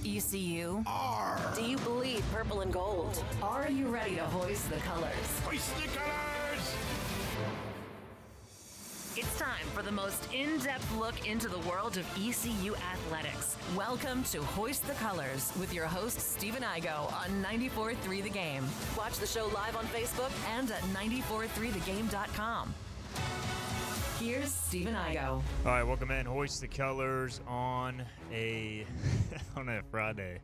ECU? R. Do you bleed purple and gold? Are you ready to hoist the colors? Hoist the colors! It's time for the most in-depth look into the world of ECU athletics. Welcome to Hoist the Colors with your host, Stephen Igo on 94.3 The Game. Watch the show live on Facebook and at 943thegame.com. Here's Stephen Igo. All right, welcome in. Hoist the Colors on a Friday.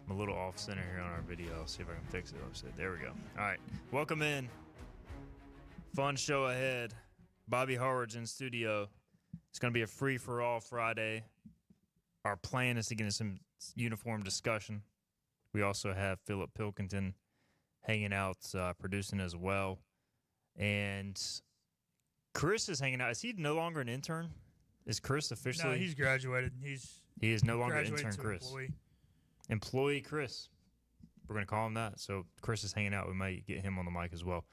I'm a little off center here on our video. I'll see if I can fix it. There we go. All right, welcome in. Fun show ahead. Bobby Howard's in studio. It's going to be a free-for-all Friday. Our plan is to get into some uniform discussion. We also have Philip Pilkington hanging out, producing as well. And Chris is hanging out. Is he no longer an intern? Is Chris officially? No, he's graduated. He is no longer graduated intern to Chris. Employee Chris. We're going to call him that. So Chris is hanging out. We might get him on the mic as well.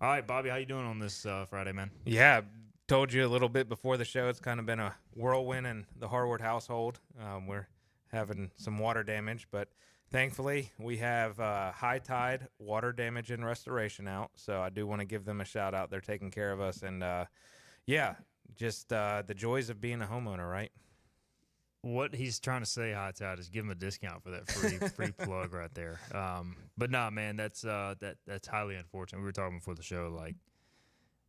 All right, Bobby, how you doing on this Friday, man? Yeah, told you a little bit before the show. It's kind of been a whirlwind in the Harward household. We're having some water damage, but thankfully we have high tide water damage and restoration out. So I do want to give them a shout out. They're taking care of us, and just the joys of being a homeowner, right? What he's trying to say, High Tide, is give him a discount for that free plug right there. But nah, man, that's highly unfortunate. We were talking before the show, like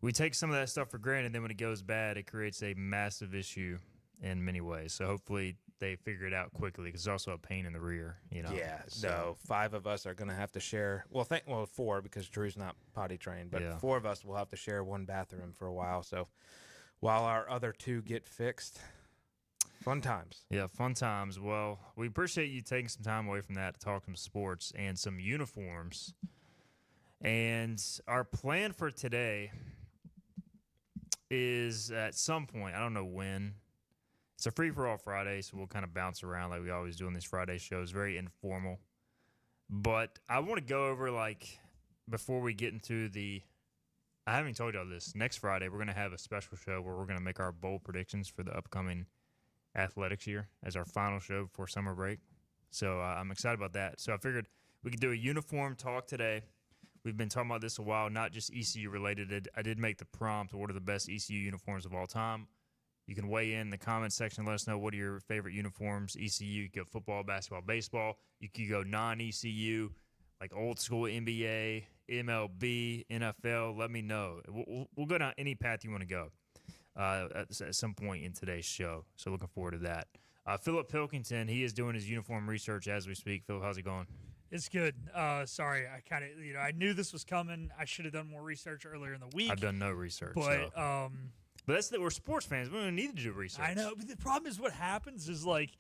we take some of that stuff for granted. Then when it goes bad, it creates a massive issue in many ways. So hopefully they figure it out quickly because it's also a pain in the rear, you know. Yeah. So 5 of us are going to have to share. Well, 4 because Drew's not potty trained, but 4 of us will have to share one bathroom for a while. So while our other 2 get fixed. Fun times. Yeah, fun times. Well, we appreciate you taking some time away from that to talk some sports and some uniforms. And our plan for today is at some point, I don't know when. It's a free-for-all Friday, so we'll kind of bounce around like we always do on these Friday shows. Very informal. But I want to go over, like, before we get into I haven't even told y'all this. Next Friday, we're going to have a special show where we're going to make our bold predictions for the upcoming athletics year as our final show before summer break. So I'm excited about that. So I figured we could do a uniform talk today. We've been talking about this a while, not just ECU related. I did make the prompt, what are the best ECU uniforms of all time? You can weigh in the comments section. Let us know what are your favorite uniforms. ECU, you can go football, basketball, baseball. You can go non-ECU, like old school NBA, MLB, NFL. Let me know. We'll go down any path you want to go. At some point in today's show. So looking forward to that. Philip Pilkington, he is doing his uniform research as we speak. Philip, how's it going? It's good. Sorry, I kind of, I knew this was coming. I should have done more research earlier in the week. I've done no research. But, but we're sports fans. We don't need to do research. I know. But the problem is what happens is like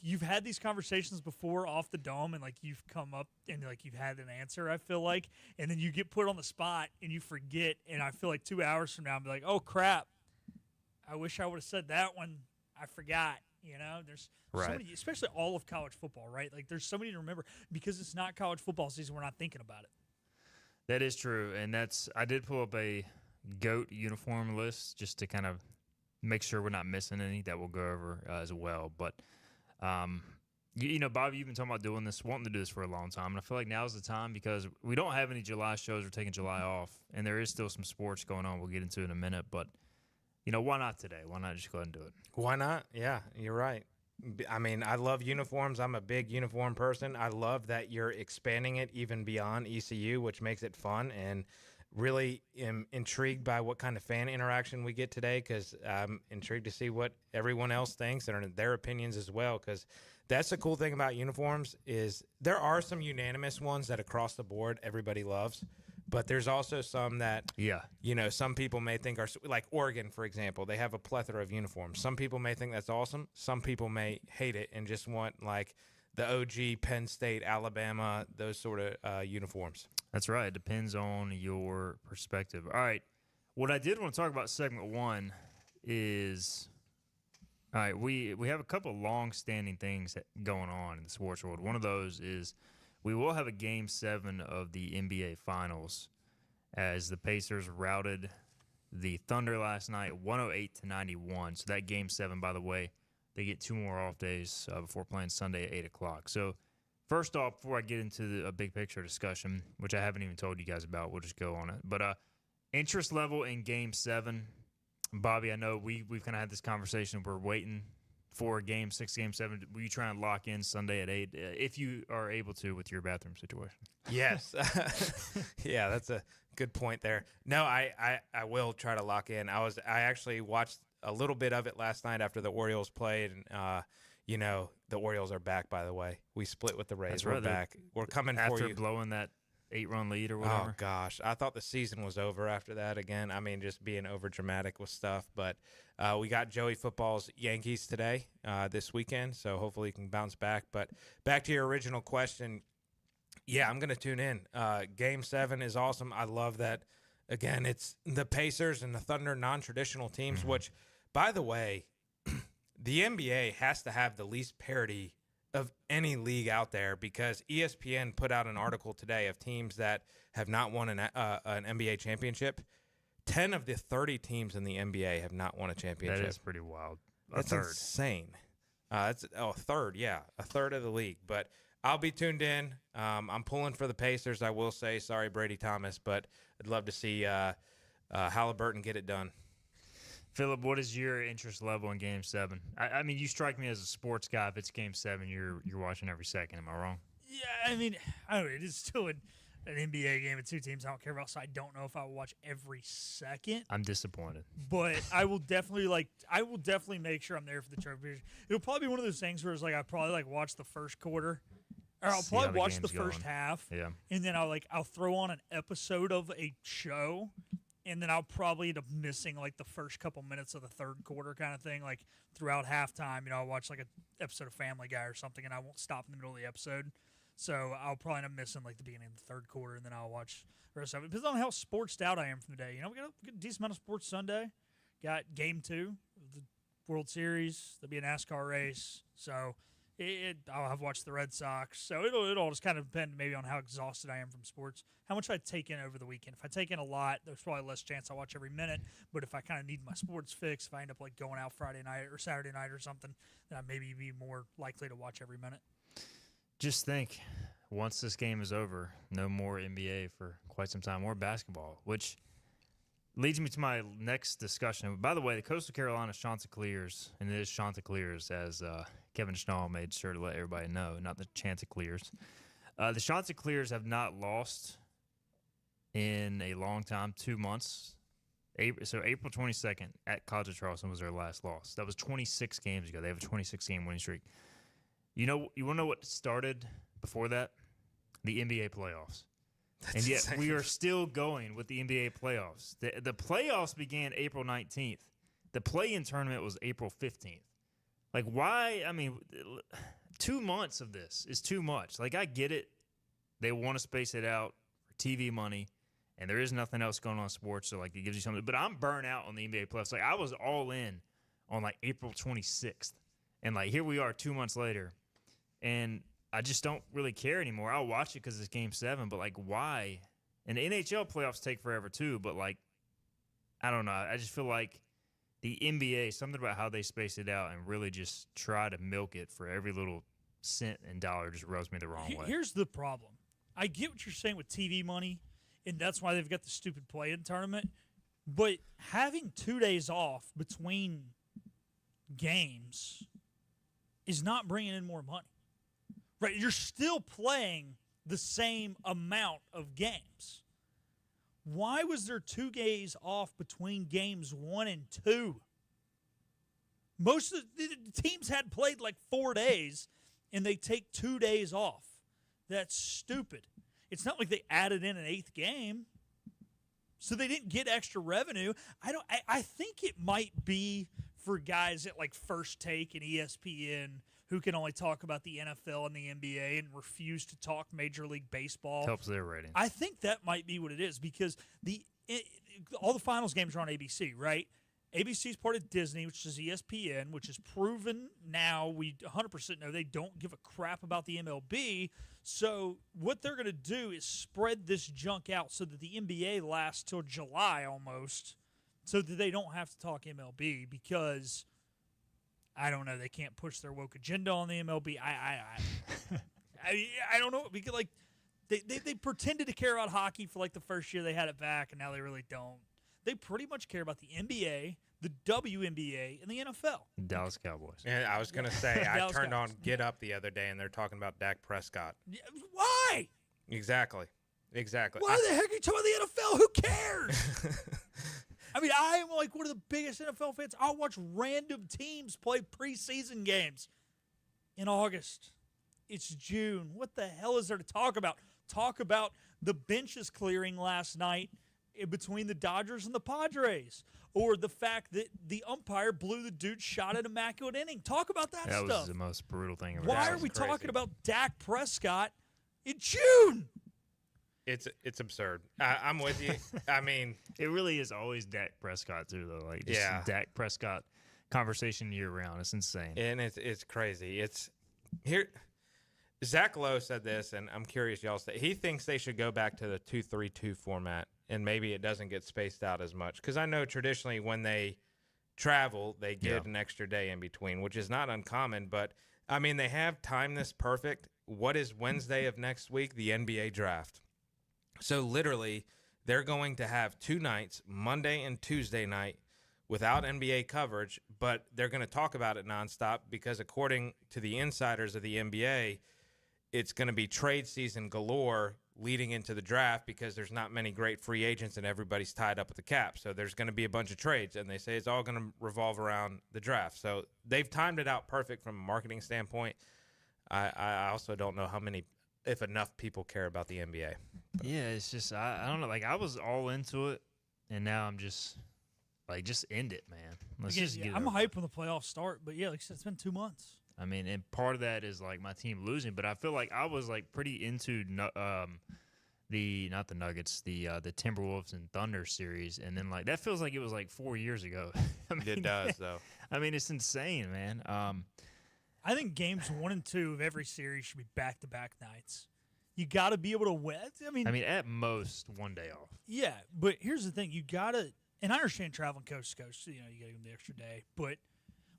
you've had these conversations before off the dome and like you've come up and like you've had an answer, I feel like, and then you get put on the spot and you forget. And I feel like 2 hours from now, I'll be like, oh, crap. I wish I would have said that one. I forgot. You know, there's so many, especially all of college football, right? Like, there's so many to remember because it's not college football season. We're not thinking about it. That is true, and I did pull up a GOAT uniform list just to kind of make sure we're not missing any that we'll go over as well. But, you know, Bobby, you've been talking about wanting to do this for a long time, and I feel like now's the time because we don't have any July shows. We're taking July off, and there is still some sports going on. We'll get into it in a minute, but. You know, why not today? Why not just go ahead and do it? Why not? Yeah, you're right. I mean, I love uniforms. I'm a big uniform person. I love that you're expanding it even beyond ECU, which makes it fun, and really am intrigued by what kind of fan interaction we get today because I'm intrigued to see what everyone else thinks and their opinions as well because that's the cool thing about uniforms is there are some unanimous ones that across the board everybody loves. But there's also some that, you know, some people may think are like Oregon, for example. They have a plethora of uniforms. Some people may think that's awesome. Some people may hate it and just want like the OG Penn State, Alabama, those sort of uniforms. That's right. It depends on your perspective. All right. What I did want to talk about segment 1 is, all right, we have a couple of long-standing things going on in the sports world. One of those is we will have a Game 7 of the NBA Finals as the Pacers routed the Thunder last night 108-91. So that Game 7, by the way, they get 2 more off days before playing Sunday at 8 o'clock. So, first off, before I get into a big picture discussion, which I haven't even told you guys about, we'll just go on it. But interest level in Game 7, Bobby, I know we've kind of had this conversation. We're waiting for Game 6, Game 7. Will you try and lock in Sunday at 8 if you are able to with your bathroom situation? Yes. Yeah, that's a good point there. No, I will try to lock in. I actually watched a little bit of it last night after the Orioles played, and the Orioles are back, by the way. We split with the Rays. That's We're right. back. We're coming for After you. blowing that 8-run lead or Oh, whatever. gosh. I thought the season was over after that again. I mean, just being over dramatic with stuff. But we got Joey Football's Yankees today, this weekend, so hopefully he can bounce back. But back to your original question, yeah, I'm going to tune in. Game 7 is awesome. I love that. Again, it's the Pacers and the Thunder, non-traditional teams, which, by the way, the NBA has to have the least parity of any league out there, because ESPN put out an article today of teams that have not won an NBA championship. 10 of the 30 teams in the NBA have not won a championship. That is pretty wild. That's insane. That's a third, yeah, a third of the league. But I'll be tuned in. I'm pulling for the Pacers, I will say. Sorry, Brady Thomas, but I'd love to see Halliburton get it done. Philip, what is your interest level in Game 7? I mean, you strike me as a sports guy. If it's Game 7, you're watching every second. Am I wrong? Yeah, I mean, I don't know. It is still an NBA game of 2 teams I don't care about, so I don't know if I will watch every second. I'm disappointed. But I will definitely make sure I'm there for the trophy. It'll probably be one of those things where it's like I probably watch the first quarter, or I'll See how probably the watch the game's first going. half, Yeah. and then I'll throw on an episode of a show, and then I'll probably end up missing the first couple minutes of the third quarter kind of thing. Like throughout halftime, I'll watch an episode of Family Guy or something, and I won't stop in the middle of the episode. So I'll probably end up missing the beginning of the third quarter, and then I'll watch the rest of it. Depends on how sportsed out I am from the day. We got a decent amount of sports Sunday. Got Game 2 of the World Series. There'll be a NASCAR race. So I'll have watched the Red Sox. So it'll all just kind of depend maybe on how exhausted I am from sports, how much I take in over the weekend. If I take in a lot, there's probably less chance I watch every minute. But if I kind of need my sports fix, if I end up going out Friday night or Saturday night or something, then I maybe be more likely to watch every minute. Just think, once this game is over, no more NBA for quite some time, or basketball, which leads me to my next discussion. By the way, the Coastal Carolina Chanticleers, and it is Chanticleers, as Kevin Schnall made sure to let everybody know, not the Chanticleers. The Chanticleers have not lost in a long time, 2 months. So April 22nd at College of Charleston was their last loss. That was 26 games ago. They have a 26-game winning streak. You want to know what started before that? The NBA playoffs. And yet insane. we are still going with the NBA playoffs. The playoffs began April 19th. The play-in tournament was April 15th. Why? I mean, 2 months of this is too much. I get it. They want to space it out for TV money, and there is nothing else going on in sports, so it gives you something. But I'm burnt out on the NBA playoffs. I was all in on April 26th, and here we are 2 months later, and I just don't really care anymore. I'll watch it because it's Game 7, but why? And the NHL playoffs take forever too, but I don't know. I just feel like the NBA, something about how they space it out and really just try to milk it for every little cent and dollar just rubs me the wrong way. Here's the problem. I get what you're saying with TV money, and that's why they've got the stupid play-in tournament. But having 2 days off between games is not bringing in more money. Right? You're still playing the same amount of games. Why was there 2 days off between games 1 and 2? Most of the teams had played 4 days, and they take 2 days off. That's stupid. It's not like they added in an 8th game, so they didn't get extra revenue. I think it might be for guys at First Take and ESPN who can only talk about the NFL and the NBA and refuse to talk Major League Baseball. Helps their ratings. I think that might be what it is, because all the finals games are on ABC, right? ABC is part of Disney, which is ESPN, which is proven now. We 100% know they don't give a crap about the MLB. So what they're going to do is spread this junk out so that the NBA lasts till July almost, so that they don't have to talk MLB, because I don't know. They can't push their woke agenda on the MLB. I don't know because like they pretended to care about hockey for like the first year they had it back, and now they really don't. They pretty much care about the NBA, the WNBA, and the NFL. Dallas Cowboys. And I was gonna say I Dallas turned Cowboys. on Get Up the other day, and they're talking about Dak Prescott. Yeah, why? Exactly. Why the heck are you talking about the NFL? Who cares? I mean, I am like one of the biggest NFL fans. I'll watch random teams play preseason games in August. It's June. What the hell is there to talk about? Talk about the benches clearing last night in between the Dodgers and the Padres, or the fact that the umpire blew the dude's shot at immaculate inning. Talk about that stuff. That was the most brutal thing ever. Why That are was we crazy. talking about Dak Prescott in June? It's absurd. I'm with you. I mean, It really is always Dak Prescott too, though. Like just Yeah. Dak Prescott conversation year round. It's insane. and it's crazy. It's here. Zach Lowe said this, and I'm curious y'all say he thinks they should go back to the 2-3-2 format, and maybe it doesn't get spaced out as much. Because I know traditionally when they travel, they get an extra day in between, which is not uncommon. But I mean, they have timed this perfect. What is Wednesday of next week? The NBA draft. So literally, they're going to have 2 nights, Monday and Tuesday night, without NBA coverage, but they're going to talk about it nonstop because according to the insiders of the NBA, it's going to be trade season galore leading into the draft because there's not many great free agents and everybody's tied up with the cap. So there's going to be a bunch of trades, and they say it's all going to revolve around the draft. So they've timed it out perfect from a marketing standpoint. I also don't know how many, if enough people care about the NBA. Yeah, it's just I don't know. Like I was all into it, and now I'm just like just end it, man. Let's Again, just yeah, get it I'm over. hyped when the playoffs start, but yeah, like I said, it's been 2 months. I mean, and part of that is like my team losing, but I feel like I was like pretty into not the Nuggets, the Timberwolves and Thunder series, and then like that feels like it was like 4 years ago. I mean, It does, though. I mean, it's insane, man. I think games 1 and 2 of every series should be back-to-back nights. You got to be able to win. I mean, At most 1 day off. yeah, but here's the thing: you got to, and I understand traveling coast to coast. So, you got to give them the extra day. But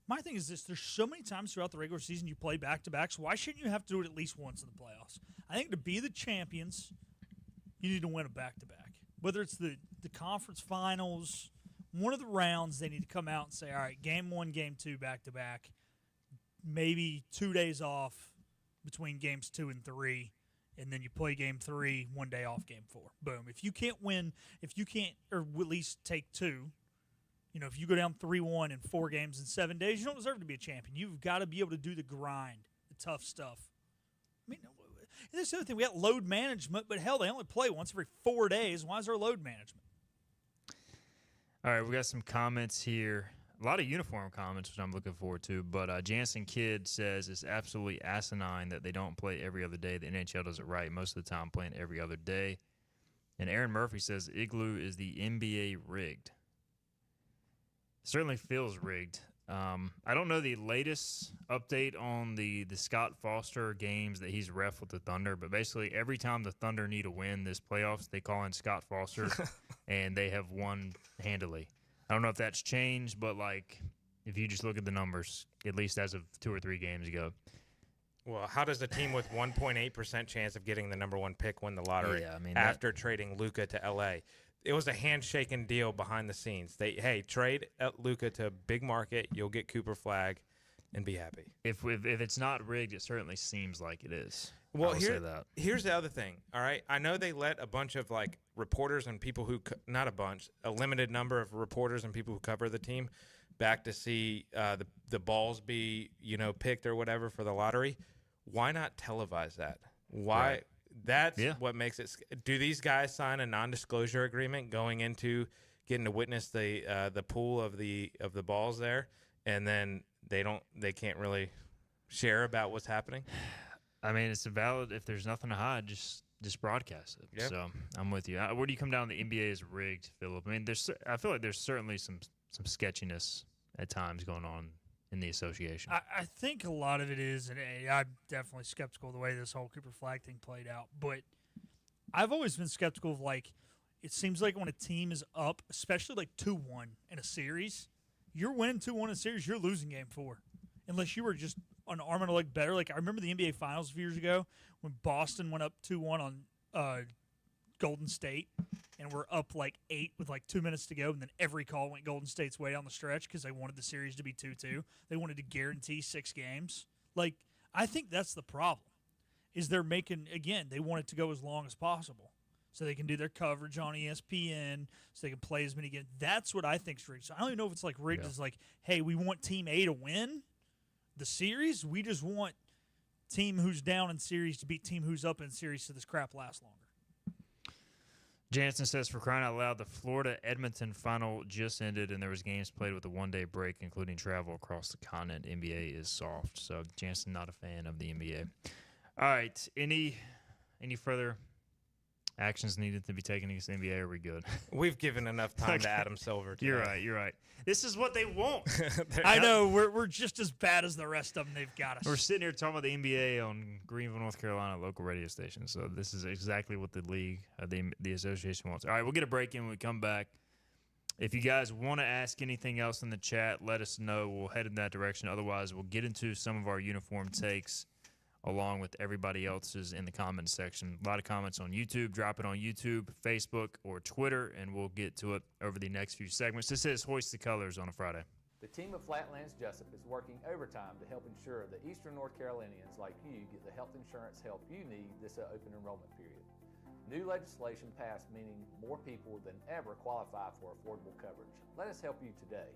my thing is this: there's so many times throughout the regular season you play back-to-backs. Why shouldn't you have to do it at least once in the playoffs? I think to be the champions, you need to win a back-to-back. Whether it's the conference finals, one of the rounds, they need to come out and say, all right, game 1, game 2, back-to-back. Maybe 2 days off between games 2 and 3, and then you play game 3, 1 day off game 4. Boom. If you can't win, or at least take 2, if you go down 3-1 in 4 games in 7 days, you don't deserve to be a champion. You've got to be able to do the grind, the tough stuff. I mean, this is the other thing. We got load management, but hell, they only play once every 4 days. Why is there load management? All right, we got some comments here. A lot of uniform comments, which I'm looking forward to. But Jansen Kidd says it's absolutely asinine that they don't play every other day. The NHL does it right most of the time, playing every other day. And Aaron Murphy says Igloo is the NBA rigged. Certainly feels rigged. I don't know the latest update on the Scott Foster games that he's ref with the Thunder, but basically every time the Thunder need a win this playoffs, they call in Scott Foster, and they have won handily. I don't know if that's changed, but like if you just look at the numbers, at least as of 2 or 3 games ago. Well, how does a team with 1.8% chance of getting the number 1 pick win the lottery Yeah, I mean, after trading Luka to L.A.? It was a handshaking deal behind the scenes. Trade Luka to a big market, you'll get Cooper Flag, and be happy. If it's not rigged, it certainly seems like it is. Well, I will say that. Here's the other thing. All right, I know they let a bunch of like reporters and people who not a bunch, a limited number of reporters and people who cover the team back to see the balls be picked or whatever for the lottery. Why not televise that? Why? Right. That's what makes it. Do these guys sign a non-disclosure agreement going into getting to witness the pool of the balls there, and then they can't really share about what's happening? I mean, it's a valid. If there's nothing to hide, just broadcast it. Yep. So I'm with you. Where do you come down? The NBA is rigged, Philip. I mean, I feel like there's certainly some sketchiness at times going on in the association. I think a lot of it is, and I'm definitely skeptical of the way this whole Cooper Flag thing played out, but I've always been skeptical of, like, it seems like when a team is up, especially like 2-1 in a series, you're winning 2-1 in a series, you're losing game 4. unless you were just an arm and a leg better. Like I remember the NBA Finals a few years ago when Boston went up 2-1 on Golden State, and we're up like 8 with like 2 minutes to go, and then every call went Golden State's way down the stretch because they wanted the series to be 2-2. They wanted to guarantee 6 games. Like I think that's the problem. Is they're making, again, they want it to go as long as possible so they can do their coverage on ESPN, so they can play as many games. That's what I think's rigged. So I don't even know if it's like rigged as like, hey, we want Team A to win the series. We just want team who's down in series to beat team who's up in series so this crap lasts longer. Jansen says, for crying out loud, the Florida-Edmonton final just ended, and there was games played with a one-day break, including travel across the continent. NBA is soft. So Jansen, not a fan of the NBA. All right. Any further actions needed to be taken against the NBA? Or are we good? We've given enough time to Adam Silver today. You're right. This is what they want. I know. We're just as bad as the rest of them. They've got us. We're sitting here talking about the NBA on Greenville, North Carolina, local radio station. So this is exactly what the league, the association wants. All right, we'll get a break in when we come back. If you guys want to ask anything else in the chat, let us know. We'll head in that direction. Otherwise, we'll get into some of our uniform takes along with everybody else's in the comments section. A lot of comments on YouTube. Drop it on YouTube, Facebook, or Twitter, and we'll get to it over the next few segments. This is Hoist the Colors on a Friday. The team of Flatlands Jessup is working overtime to help ensure that Eastern North Carolinians like you get the health insurance help you need this open enrollment period. New legislation passed, meaning more people than ever qualify for affordable coverage. Let us help you today.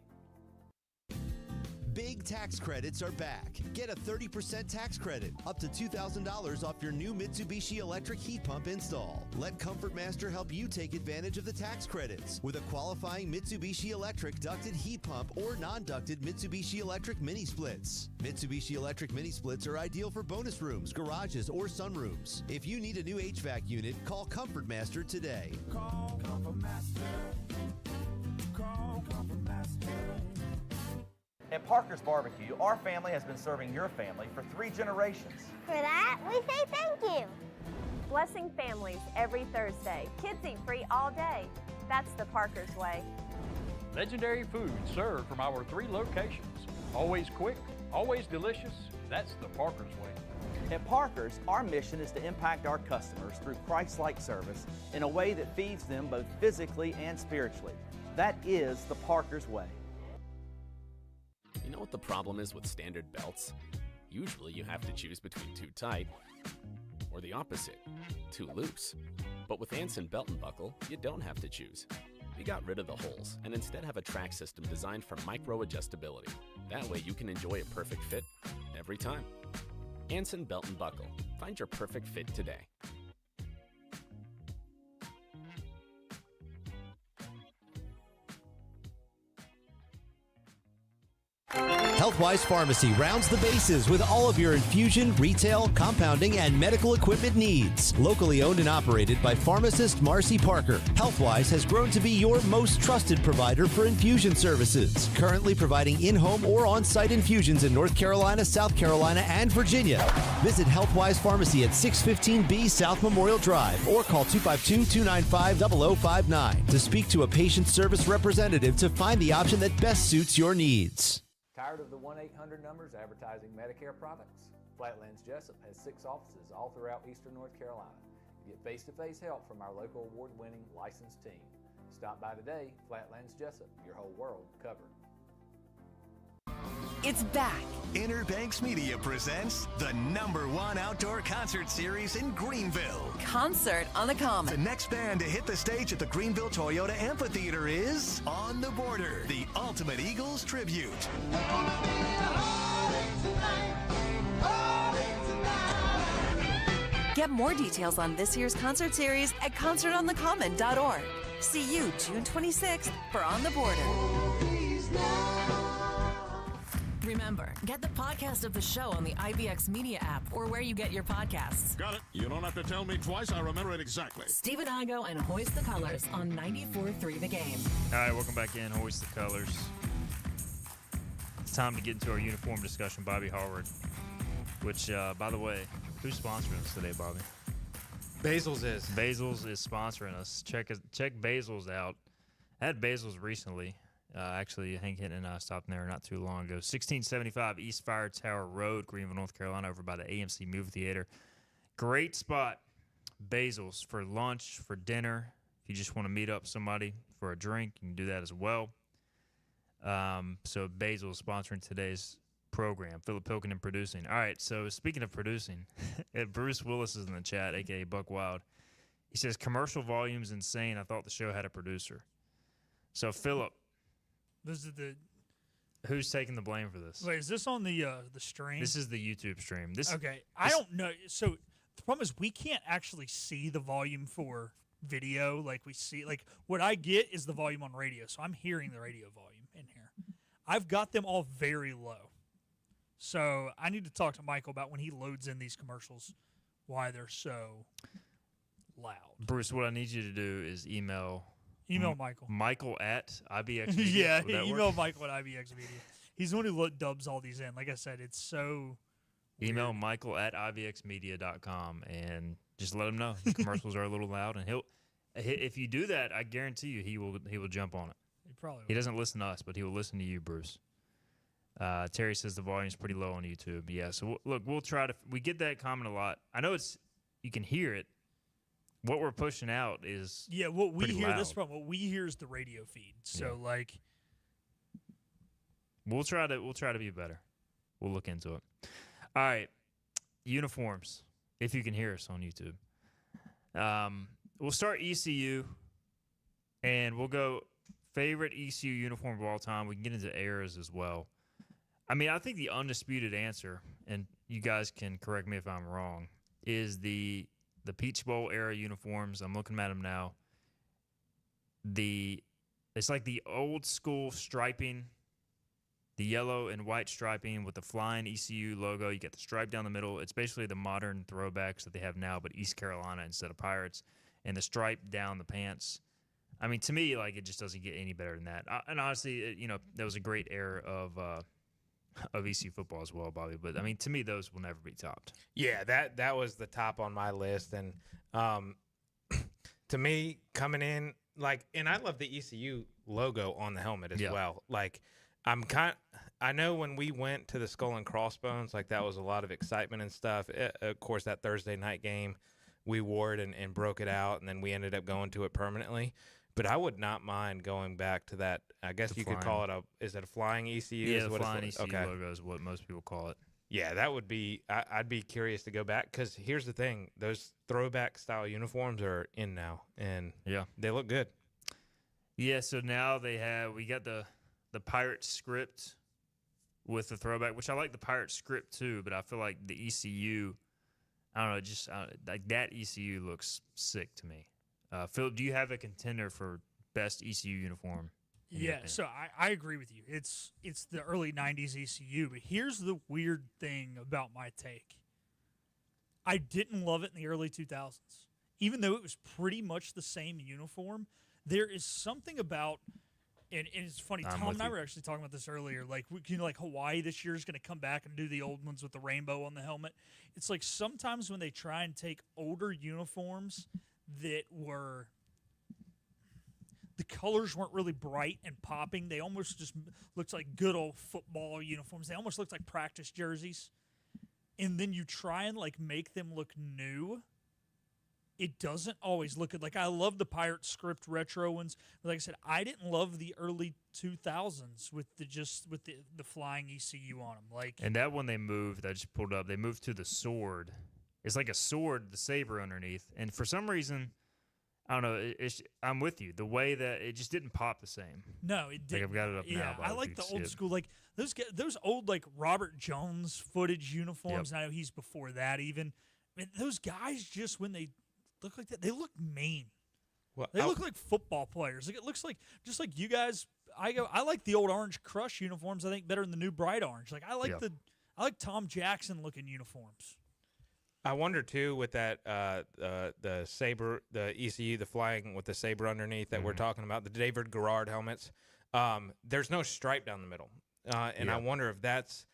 Big tax credits are back. Get a 30% tax credit, up to $2,000 off your new Mitsubishi electric heat pump install. Let Comfort Master help you take advantage of the tax credits with a qualifying Mitsubishi electric ducted heat pump or non-ducted Mitsubishi electric mini splits. Mitsubishi electric mini splits are ideal for bonus rooms, garages, or sunrooms. If you need a new HVAC unit, call Comfort Master today. Call Comfort Master. Call Comfort Master. At Parker's Barbecue, our family has been serving your family for 3 generations. For that, we say thank you. Blessing families every Thursday. Kids eat free all day. That's the Parker's way. Legendary food served from our 3 locations. Always quick, always delicious. That's the Parker's way. At Parker's, our mission is to impact our customers through Christ-like service in a way that feeds them both physically and spiritually. That is the Parker's way. You know what the problem is with standard belts? Usually you have to choose between too tight or the opposite, too loose. But with Anson Belt and Buckle, you don't have to choose. We got rid of the holes and instead have a track system designed for micro adjustability. That way you can enjoy a perfect fit every time. Anson Belt and Buckle. Find your perfect fit today. Healthwise Pharmacy rounds the bases with all of your infusion, retail, compounding, and medical equipment needs. Locally owned and operated by pharmacist Marcy Parker, Healthwise has grown to be your most trusted provider for infusion services. Currently providing in-home or on-site infusions in North Carolina, South Carolina, and Virginia. Visit Healthwise Pharmacy at 615B South Memorial Drive or call 252-295-0059 to speak to a patient service representative to find the option that best suits your needs. Tired of the 1-800 numbers advertising Medicare products? Flatlands Jessup has 6 offices all throughout Eastern North Carolina. Get face-to-face help from our local award-winning licensed team. Stop by today. Flatlands Jessup, your whole world covered. It's back. Inner Banks Media presents the #1 outdoor concert series in Greenville. Concert on the The Common. next band to hit the stage at the Greenville Toyota Amphitheater is On the Border, the ultimate Eagles tribute. Get more details on this year's concert series at concertonthecommon.org. See you June 26th for On the Border. Remember, get the podcast of the show on the IBX Media app or where you get your podcasts. Got it. You don't have to tell me twice. I remember it exactly. Stephen Igo and Hoist the Colors on 94.3 The Game. All right, welcome back in. Hoist the Colors. It's time to get into our uniform discussion. Bobby Harvard, which, by the way, who's sponsoring us today, Bobby? Basil's is. Basil's is sponsoring us. Check Basil's out. I had Basil's recently, Actually, Hank Hinton and I stopped there not too long ago. 1675 East Fire Tower Road, Greenville, North Carolina, over by the AMC movie theater. Great spot. Basil's for lunch, for dinner. If you just want to meet up somebody for a drink, you can do that as well. So Basil's sponsoring today's program. Philip Pilkington producing. All right, so speaking of producing, Bruce Willis is in the chat, a.k.a. Buck Wild. He says, commercial volume's insane. I thought the show had a producer. So, Philip. Who's taking the blame for this? Wait, is this on the stream? This is the YouTube stream. I don't know. So the problem is we can't actually see the volume for video like we see. Like what I get is the volume on radio, so I'm hearing the radio volume in here. I've got them all very low. So I need to talk to Michael about when he loads in these commercials, why they're so loud. Bruce, what I need you to do is email Michael. Michael at IBX Media. Yeah, email Michael at IBX Media. He's the one who dubs all these in. Like I said, it's so email weird. Michael at IBXmedia.com and just let him know the commercials are a little loud. And if you do that, I guarantee you he will jump on it. He doesn't listen to us, but he will listen to you, Bruce. Terry says the volume's pretty low on YouTube. Yeah, so look, we'll try to. We get that comment a lot. I know you can hear it. What we're pushing out is what we hear. Loud. This from what we hear is the radio feed. So we'll try to be better. We'll look into it. All right, uniforms. If you can hear us on YouTube, we'll start ECU, and we'll go favorite ECU uniform of all time. We can get into eras as well. I mean, I think the undisputed answer, and you guys can correct me if I'm wrong, is the Peach Bowl era uniforms. I'm looking at them now. It's like the old school striping, the yellow and white striping with the flying ECU logo. You get the stripe down the middle. It's basically the modern throwbacks that they have now, but East Carolina instead of Pirates, and the stripe down the pants. I mean, to me, it just doesn't get any better than that. And honestly, that was a great era of ECU football as well, Bobby. But I mean, to me, those will never be topped. Yeah, that was the top on my list, and to me, coming in and I love the ECU logo on the helmet as well. I know when we went to the Skull and Crossbones, that was a lot of excitement and stuff. Of course, that Thursday night game, we wore it and broke it out, and then we ended up going to it permanently. But I would not mind going back to that. I guess you could call it is it a flying ECU? Yeah, the flying ECU logo is what most people call it. Yeah, that would be – I'd be curious to go back because here's the thing. Those throwback-style uniforms are in now, and they look good. Yeah, so now we got the Pirate script with the throwback, which I like the Pirate script too, but I feel like the ECU, I don't know, just that ECU looks sick to me. Phil, do you have a contender for best ECU uniform? Yeah, so I agree with you. It's the early 90s ECU, but here's the weird thing about my take. I didn't love it in the early 2000s. Even though it was pretty much the same uniform, there is something about, and it's funny, Tom and I were actually talking about this earlier, Hawaii this year is going to come back and do the old ones with the rainbow on the helmet. It's sometimes when they try and take older uniforms that were the colors weren't really bright and popping. They almost just looked like good old football uniforms. They almost looked like practice jerseys. And then you try and make them look new. It doesn't always look good. I love the Pirate script retro ones. But like I said, I didn't love the early 2000s with the flying ECU on them. And that one they moved, I just pulled up. They moved to the sword. It's like a sword, the saber underneath. And for some reason, I don't know, I'm with you. The way that it just didn't pop the same. No, it didn't. I've got it up now. Yeah, I like the old school. Those old, Robert Jones footage uniforms. Yep. I know he's before that even. I mean, those guys just, when they look like that, they look mean. Well, they look like football players. It looks like, just like you guys, I like the old Orange Crush uniforms, I think, better than the new Bright Orange. I like Tom Jackson looking uniforms. I wonder too with that the saber, the ECU, the flying with the saber underneath that we're talking about, the David Garrard helmets. There's no stripe down the middle, and I wonder if that's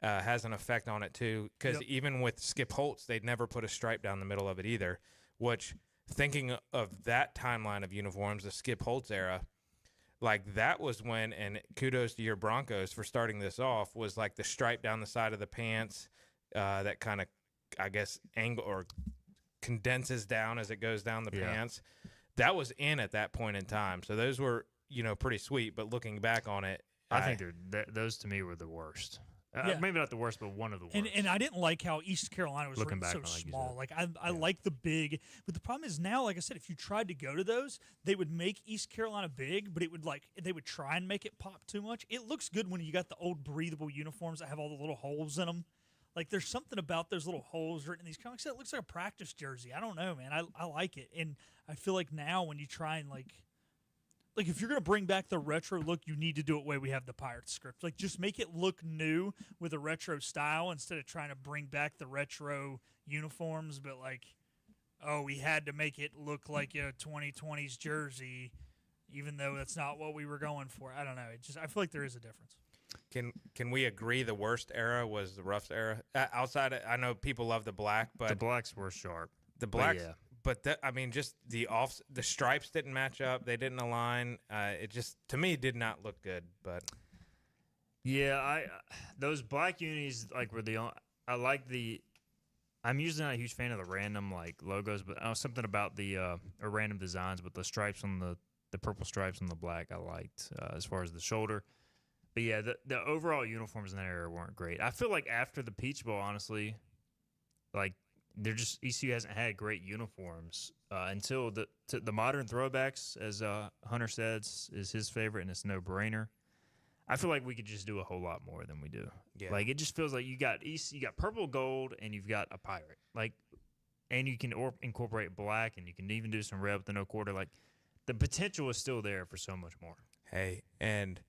has an effect on it too. Because even with Skip Holtz, they'd never put a stripe down the middle of it either. Which, thinking of that timeline of uniforms, the Skip Holtz era, like that was when, and kudos to your Broncos for starting this off, was like the stripe down the side of the pants that kind of, I guess, angle or condenses down as it goes down the pants. That was in at that point in time. So those were, pretty sweet. But looking back on it, I think those to me were the worst. Maybe not the worst, but one of the worst. And I didn't like how East Carolina was Looking written back so on it, like you small. said. Like I like the big, but the problem is now, like I said, if you tried to go to those, they would make East Carolina big, but it would they would try and make it pop too much. It looks good when you got the old breathable uniforms that have all the little holes in them. Like there's something about those little holes written in these comics that looks like a practice jersey. I don't know, man. I like it, and I feel like now when you try and like if you're going to bring back the retro look, you need to do it the way we have the Pirates script. Like, just make it look new with a retro style instead of trying to bring back the retro uniforms. But, we had to make it look like a 2020s jersey, even though that's not what we were going for. I don't know. I feel like there is a difference. Can we agree the worst era was the Ruffs era? I know people love the black, but the blacks were sharp. The blacks. But just the stripes didn't match up. They didn't align. It just, to me, did not look good. But yeah, those black unis were the only. I'm usually not a huge fan of the random logos, but something about the or random designs. But the stripes on the purple stripes on the black, I liked as far as the shoulder. But yeah, the overall uniforms in that era weren't great. I feel like after the Peach Bowl, honestly, ECU hasn't had great uniforms until the modern throwbacks, as Hunter says, is his favorite, and it's no brainer. I feel like we could just do a whole lot more than we do. Yeah. It just feels like you got purple, gold, and you've got a pirate. And you can incorporate black, and you can even do some red with the no quarter. The potential is still there for so much more. Hey, and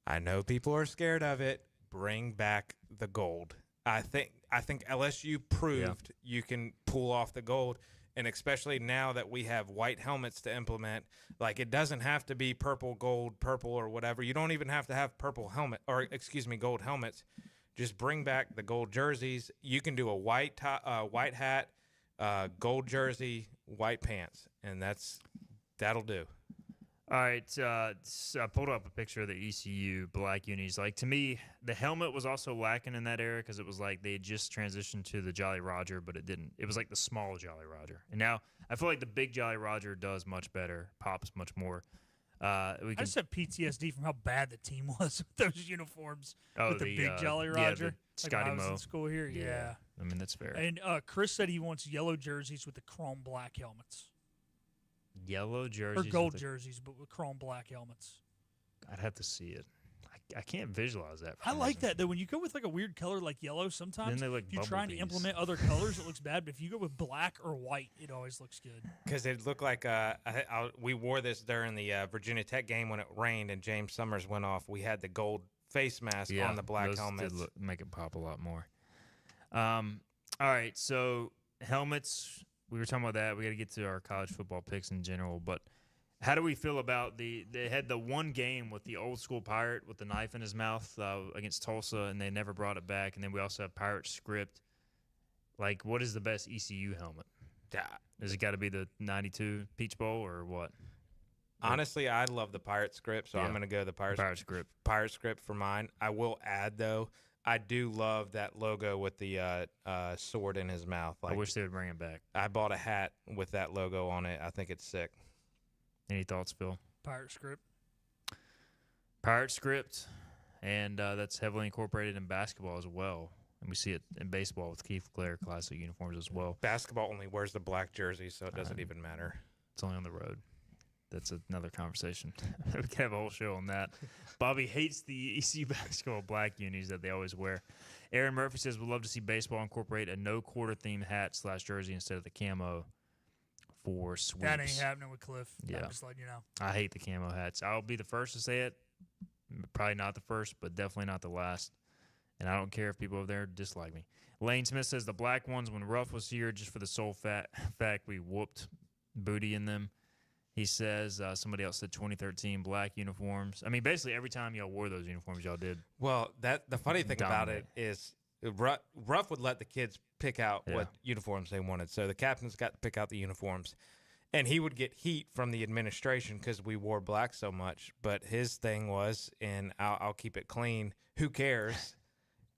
I know people are scared of it. Bring back the gold. I think LSU proved you can pull off the gold, and especially now that we have white helmets to implement, it doesn't have to be purple, gold, purple, or whatever. You don't even have to have gold helmets. Just bring back the gold jerseys. You can do a white hat, gold jersey, white pants, and that'll do. All right, so I pulled up a picture of the ECU black unis. To me, the helmet was also lacking in that era because it was they had just transitioned to the Jolly Roger, but it didn't. It was the small Jolly Roger. And now I feel like the big Jolly Roger does much better, pops much more. I just have PTSD from how bad the team was with those uniforms with the big Jolly Roger. Yeah, Scotty when I was Moe. in school here, yeah. I mean, that's fair. And Chris said he wants yellow jerseys with the chrome black helmets. Yellow jerseys. Or gold jerseys, but with chrome black helmets. I'd have to see it. I can't visualize that. I like that, though. When you go with a weird color like yellow, sometimes then they if you're trying to implement other colors, it looks bad. But if you go with black or white, it always looks good. Because it looked like we wore this during the Virginia Tech game when it rained and James Summers went off. We had the gold face mask on the black helmets. Did make it pop a lot more. All right, so helmets. We were talking about that. We got to get to our college football picks in general, but how do we feel about they had the one game with the old school Pirate with the knife in his mouth against Tulsa, and they never brought it back. And then we also have Pirate script. What is the best ECU helmet? Has it got to be the 92 Peach Bowl or what? Honestly, I love the Pirate script, so I'm going to go the Pirate script. Pirate script for mine. I will add, though, I do love that logo with the sword in his mouth. I wish they would bring it back. I bought a hat with that logo on it. I think it's sick. Any thoughts, Phil? Pirate script. Pirate script, and that's heavily incorporated in basketball as well. And we see it in baseball with Keith Clare classic uniforms as well. Basketball only wears the black jersey, so it doesn't even matter. It's only on the road. That's another conversation. We could have a whole show on that. Bobby hates the ECU basketball black unis that they always wear. Aaron Murphy says, we'd love to see baseball incorporate a no-quarter themed hat / jersey instead of the camo for sweeps. That ain't happening with Cliff. Yeah. I'm just letting you know. I hate the camo hats. I'll be the first to say it. Probably not the first, but definitely not the last. And I don't care if people over there dislike me. Lane Smith says the black ones, when Ruff was here, just for the sole fact we whooped booty in them. He says somebody else said 2013 black uniforms. I mean, basically every time y'all wore those uniforms, y'all did. Well, the funny thing about it is Ruff would let the kids pick out what uniforms they wanted. So the captains got to pick out the uniforms. And he would get heat from the administration because we wore black so much. But his thing was, and I'll keep it clean, who cares?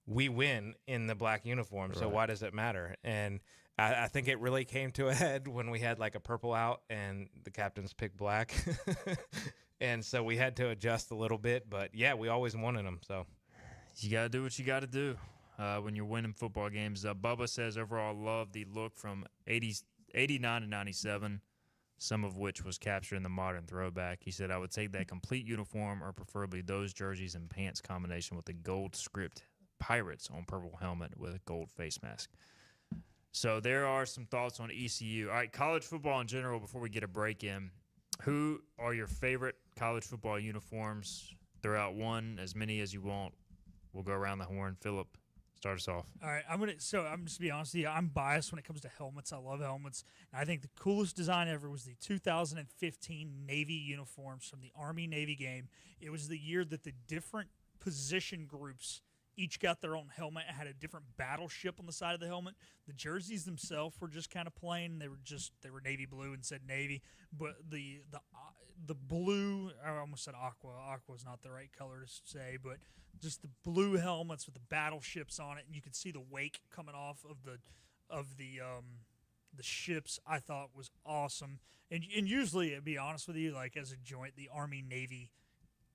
We win in the black uniform, so why does it matter? And I think it really came to a head when we had like a purple out and the captains picked black. And so we had to adjust a little bit. But, yeah, we always wanted them. So you got to do what you got to do when you're winning football games. Bubba says, overall, love the look from 89 to 97. Some of which was captured in the modern throwback. He said, I would take that complete uniform or preferably those jerseys and pants combination with the gold script Pirates on purple helmet with a gold face mask. So there are some thoughts on ECU. All right, college football in general before we get a break in. Who are your favorite college football uniforms? Throw out one, as many as you want. We'll go around the horn. Philip, start us off. All right, I'm just to be honest with you, I'm biased when it comes to helmets. I love helmets. And I think the coolest design ever was the 2015 Navy uniforms from the Army-Navy game. It was the year that the different position groups each got their own helmet and had a different battleship on the side of the helmet. The jerseys themselves were just kind of plain. They were navy blue and said Navy, but the blue, I almost said aqua. Aqua is not the right color to say, but just the blue helmets with the battleships on it, and you could see the wake coming off of the ships. I thought was awesome. And usually, to be honest with you, like as a joint, the Army Navy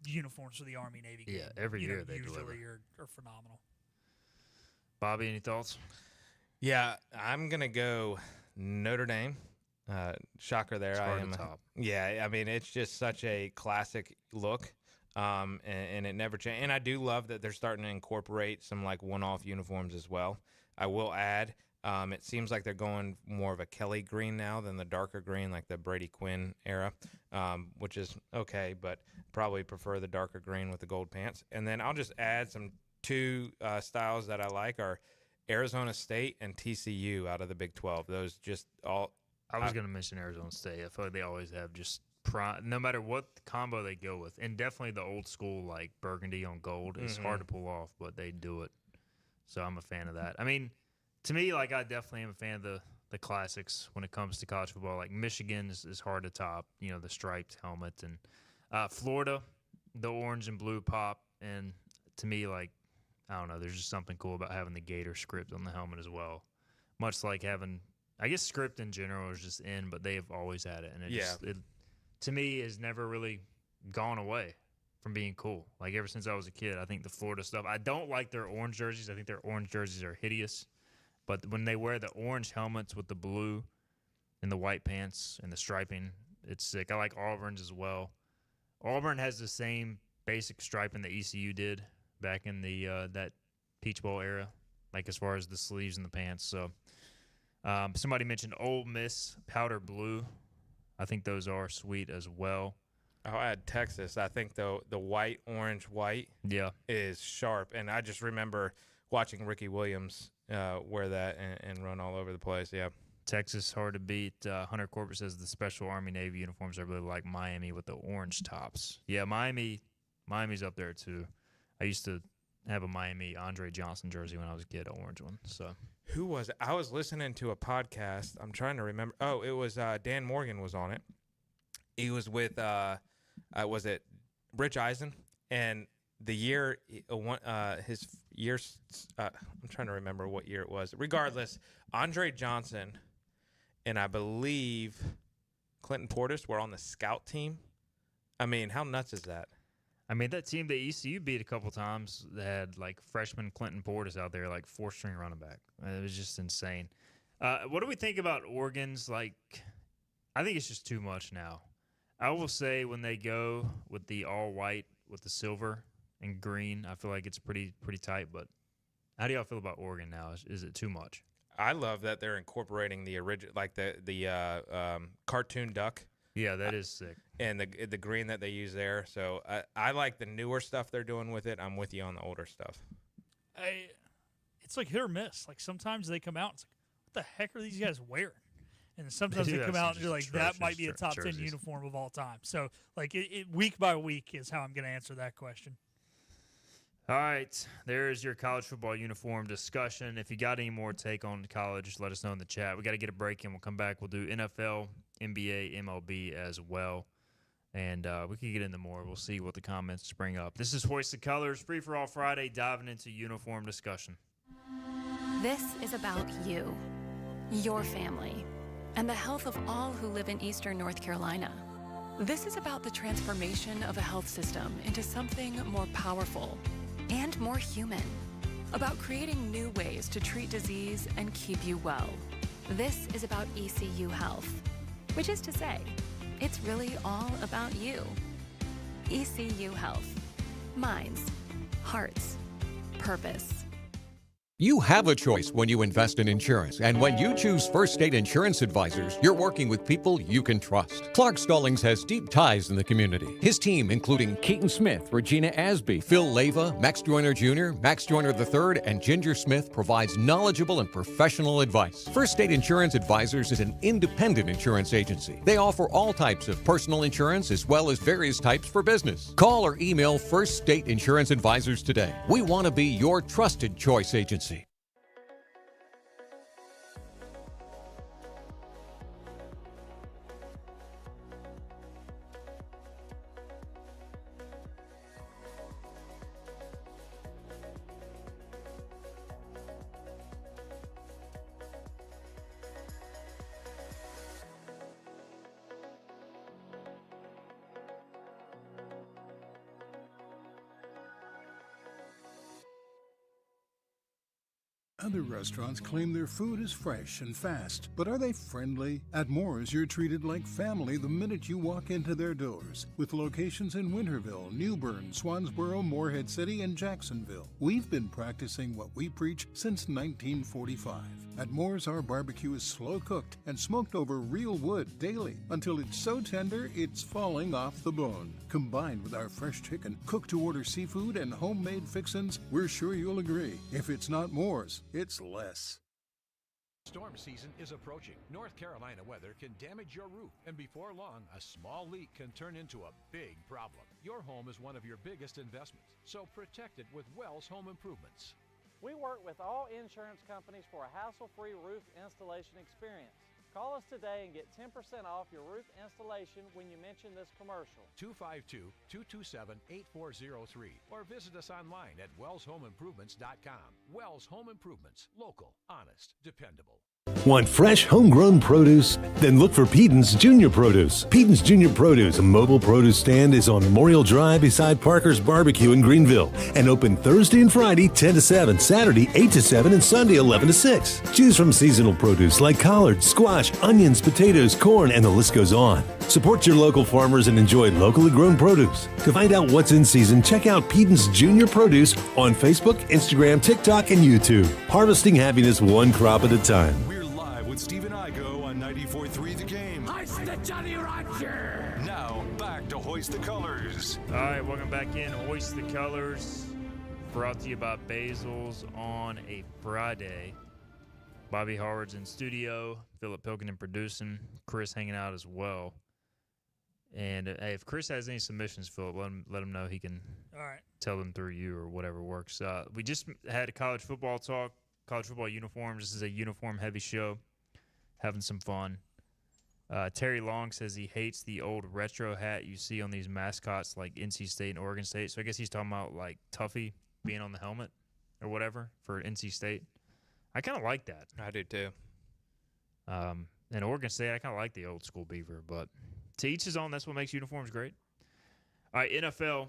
uniforms for the Army Navy game, every year they usually deliver. are phenomenal. Bobby, any thoughts? Yeah, I'm gonna go Notre Dame. Shocker there. I am top. Yeah, I mean it's just such a classic look, and it never changed. And I do love that they're starting to incorporate some like one-off uniforms as well. I will add, it seems like they're going more of a Kelly green now than the darker green, like the Brady Quinn era, which is okay, but probably prefer the darker green with the gold pants. And then I'll just add two styles that I like are Arizona State and TCU out of the Big 12. Those just all. I was going to mention Arizona State. I feel like they always have just no matter what combo they go with, and definitely the old school like burgundy on gold is hard to pull off, but they do it. So I'm a fan of that. I mean, to me, like I definitely am a fan of the classics when it comes to college football. Like Michigan is hard to top. You know, the striped helmet, and Florida, the orange and blue pop. And to me, like I don't know, there's just something cool about having the Gator script on the helmet as well. Much like having, I guess script in general is just in, but they have always had it, and it to me has never really gone away from being cool. Like ever since I was a kid, I think the Florida stuff. I don't like their orange jerseys. I think their orange jerseys are hideous. But when they wear the orange helmets with the blue and the white pants and the striping, it's sick. I like Auburn's as well. Auburn has the same basic striping that ECU did back in the that Peach Bowl era, like as far as the sleeves and the pants. So somebody mentioned Ole Miss powder blue. I think those are sweet as well. I'll add Texas. I think the white, orange, white is sharp. And I just remember watching Ricky Williams wear that and run all over the place. Yeah. Texas, hard to beat. Hunter Corbett says the special Army-Navy uniforms, I really like Miami with the orange tops. Yeah, Miami's up there too. I used to have a Miami Andre Johnson jersey when I was a kid, an orange one. So who was it? I was listening to a podcast. I'm trying to remember. Oh, it was Dan Morgan was on it. He was with was it Rich Eisen? And the year his years I'm trying to remember what year it was. Regardless, Andre Johnson and I believe Clinton Portis were on the scout team. I mean, how nuts is that? I mean, that team that ECU beat a couple times, they had like freshman Clinton Portis out there, like 4-string running back. It was just insane. What do we think about Oregon's? Like, I think it's just too much now. I will say when they go with the all white with the silver and green, I feel like it's pretty tight. But how do y'all feel about Oregon now? Is it too much? I love that they're incorporating the original, like the cartoon duck. Yeah, that is sick. And the green that they use there. So I like the newer stuff they're doing with it. I'm with you on the older stuff. It's like hit or miss. Like sometimes they come out, it's like, what the heck are these guys wearing? And sometimes they come out and you're like, that might be a top 10 uniform of all time. So like it week by week is how I'm going to answer that question. All right, there's your college football uniform discussion. If you got any more take on college, let us know in the chat. We got to get a break, and we'll come back. We'll do NFL, NBA, MLB as well, and we can get into more. We'll see what the comments bring up. This is Hoist the Colors, Free for All Friday, diving into uniform discussion. This is about you, your family, and the health of all who live in Eastern North Carolina. This is about the transformation of a health system into something more powerful and more human, about creating new ways to treat disease and keep you well. This is about ECU Health, which is to say, it's really all about you. ECU Health. Minds, hearts, purpose. You have a choice when you invest in insurance, and when you choose First State Insurance Advisors, you're working with people you can trust. Clark Stallings has deep ties in the community. His team, including Keaton Smith, Regina Asby, Phil Leva, Max Joyner Jr., Max Joyner III, and Ginger Smith, provides knowledgeable and professional advice. First State Insurance Advisors is an independent insurance agency. They offer all types of personal insurance as well as various types for business. Call or email First State Insurance Advisors today. We want to be your trusted choice agency. Other restaurants claim their food is fresh and fast, but are they friendly? At Moore's, you're treated like family the minute you walk into their doors, with locations in Winterville, New Bern, Swansboro, Morehead City, and Jacksonville. We've been practicing what we preach since 1945. At Moore's, our barbecue is slow cooked and smoked over real wood daily until it's so tender it's falling off the bone. Combined with our fresh chicken, cooked-to-order seafood, and homemade fixins, we're sure you'll agree. If it's not Moore's, it's less. Storm season is approaching. North Carolina weather can damage your roof, and before long, a small leak can turn into a big problem. Your home is one of your biggest investments, so protect it with Wells Home Improvements. We work with all insurance companies for a hassle-free roof installation experience. Call us today and get 10% off your roof installation when you mention this commercial. 252-227-8403 or visit us online at wellshomeimprovements.com. Wells Home Improvements. Local, honest, dependable. Want fresh, homegrown produce? Then look for Peden's Junior Produce. Peden's Junior Produce, a mobile produce stand, is on Memorial Drive beside Parker's Barbecue in Greenville and open Thursday and Friday 10 to 7, Saturday 8 to 7, and Sunday 11 to 6. Choose from seasonal produce like collards, squash, onions, potatoes, corn, and the list goes on. Support your local farmers and enjoy locally grown produce. To find out what's in season, check out Peden's Junior Produce on Facebook, Instagram, TikTok, and YouTube. Harvesting happiness one crop at a time. With Stephen Igo on 94.3 The Game. Hoist the Johnny Roger! Now, back to Hoist the Colors. All right, welcome back in. Hoist the Colors, brought to you by Basil's on a Friday. Bobby Howard's in studio, Philip Pilkington producing, Chris hanging out as well. And hey, if Chris has any submissions, Philip, let him know. He can tell them through you or whatever works. We just had a college football talk, college football uniforms. This is a uniform-heavy show. Having some fun. Terry Long says he hates the old retro hat you see on these mascots like NC State and Oregon State. So I guess he's talking about like Tuffy being on the helmet or whatever for NC State. I kind of like that. I do too. And Oregon State, I kind of like the old school beaver. But to each his own, that's what makes uniforms great. All right, NFL.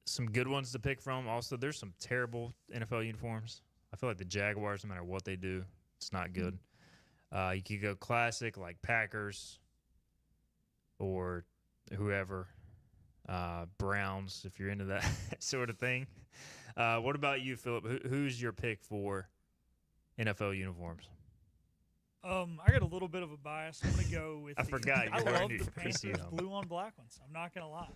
Some good ones to pick from. Also, there's some terrible NFL uniforms. I feel like the Jaguars, no matter what they do, it's not good. You could go classic like Packers or whoever, Browns, if you're into that sort of thing. What about you, Philip? Who's your pick for NFL uniforms? I got a little bit of a bias. I'm going to go with I forgot. I You're love wearing the your Panthers PCO. blue on black ones. I'm not going to lie.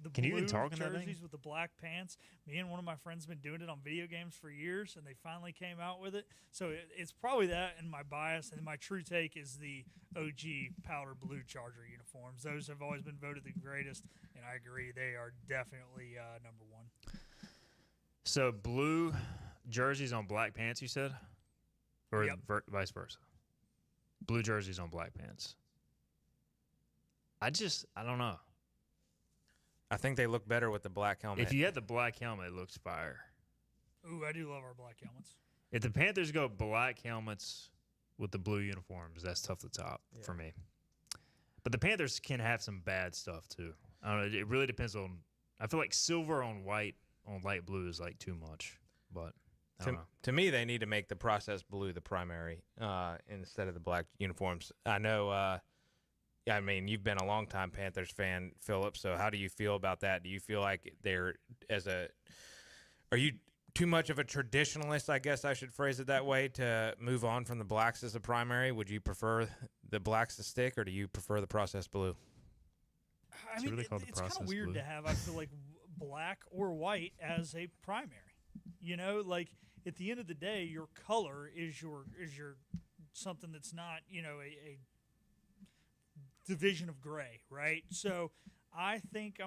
the Can you blue even talk in that thing? jerseys with the black pants. Me and one of my friends have been doing it on video games for years, and they finally came out with it. So it's probably that and my bias, and my true take is the OG powder blue Charger uniforms. Those have always been voted the greatest, and I agree. They are definitely number one. So blue jerseys on black pants, you said? Or Yep. Vice versa? Blue jerseys on black pants. I don't know. I think they look better with the black helmet. If you had the black helmet, it looks fire. Ooh, I do love our black helmets. If the Panthers go black helmets with the blue uniforms, that's tough to top for me. But the Panthers can have some bad stuff too. I don't know. It really depends on. I feel like silver on white on light blue is like too much. But I don't know. To me, they need to make the processed blue the primary instead of the black uniforms. I know. I mean, you've been a longtime Panthers fan, Philip. So how do you feel about that? Do you feel like are you too much of a traditionalist, I guess I should phrase it that way, to move on from the blacks as a primary? Would you prefer the blacks to stick, or do you prefer the processed blue? I mean, it's kind of weird to have, I feel like, black or white as a primary. You know, like at the end of the day, your color is your something that's not, you know, a division of gray, right? So I think I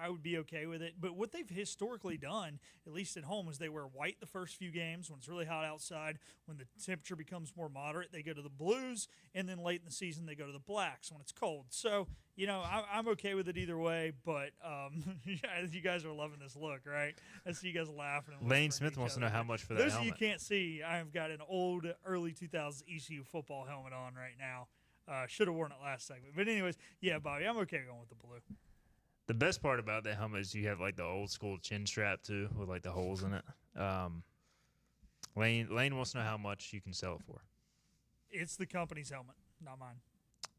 would be okay with it. But what they've historically done, at least at home, is they wear white the first few games when it's really hot outside. When the temperature becomes more moderate, they go to the blues, and then late in the season, they go to the blacks when it's cold. So, you know, I'm okay with it either way, but you guys are loving this look, right? I see you guys laughing. And Lane Smith wants to know how much for that Those helmet. of you can't see, I've got an old early 2000s ECU football helmet on right now. Should have worn it last segment. But anyways, yeah, Bobby, I'm okay going with the blue. The best part about that helmet is you have like the old school chin strap too, with like the holes in it. Lane wants to know how much you can sell it for. It's the company's helmet, not mine.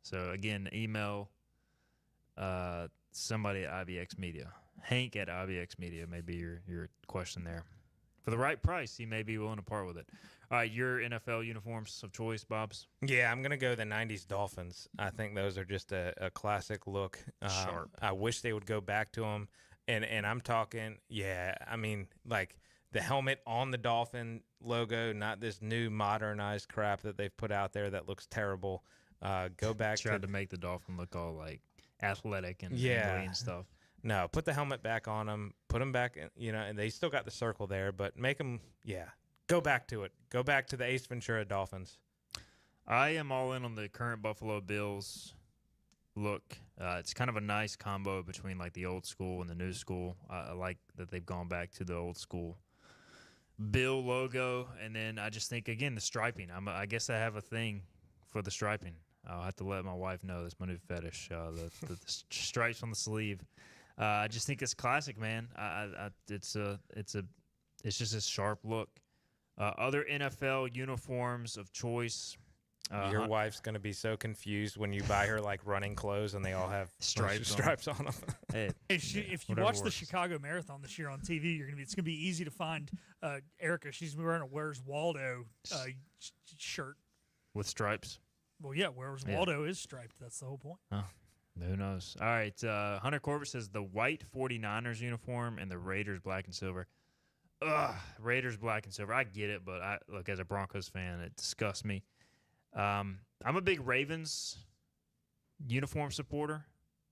So again, email somebody at IVX Media. Hank at IVX Media may be your question there. For the right price, he may be willing to part with it. All right, your NFL uniforms of choice, Bob's? Yeah, I'm going to go the 90s Dolphins. I think those are just a classic look. Sharp. I wish they would go back to them. And I'm talking, I mean, like the helmet on the Dolphin logo, not this new modernized crap that they've put out there that looks terrible. Go back Tried to make the Dolphin look all like athletic and and stuff. No, put the helmet back on them. Put them back, and they still got the circle there, but make them, go back to it. Go back to the Ace Ventura Dolphins. I am all in on the current Buffalo Bills look. It's kind of a nice combo between like the old school and the new school. I like that they've gone back to the old school Bill logo, and then I just think again the striping. I guess I have a thing for the striping. I'll have to let my wife know that's my new fetish. The stripes on the sleeve. I just think it's classic, man. It's just a sharp look. Other NFL uniforms of choice. Your wife's going to be so confused when you buy her like running clothes and they all have stripes on them. Hey, if you watch the Chicago Marathon this year on TV, it's going to be easy to find Erica. She's wearing a Where's Waldo shirt with stripes. Well, yeah, Where's Waldo is striped. That's the whole point. Oh, who knows? All right, Hunter Corbett says the white 49ers uniform and the Raiders black and silver. Ugh, Raiders black and silver. I get it, but look, as a Broncos fan, it disgusts me. I'm a big Ravens uniform supporter.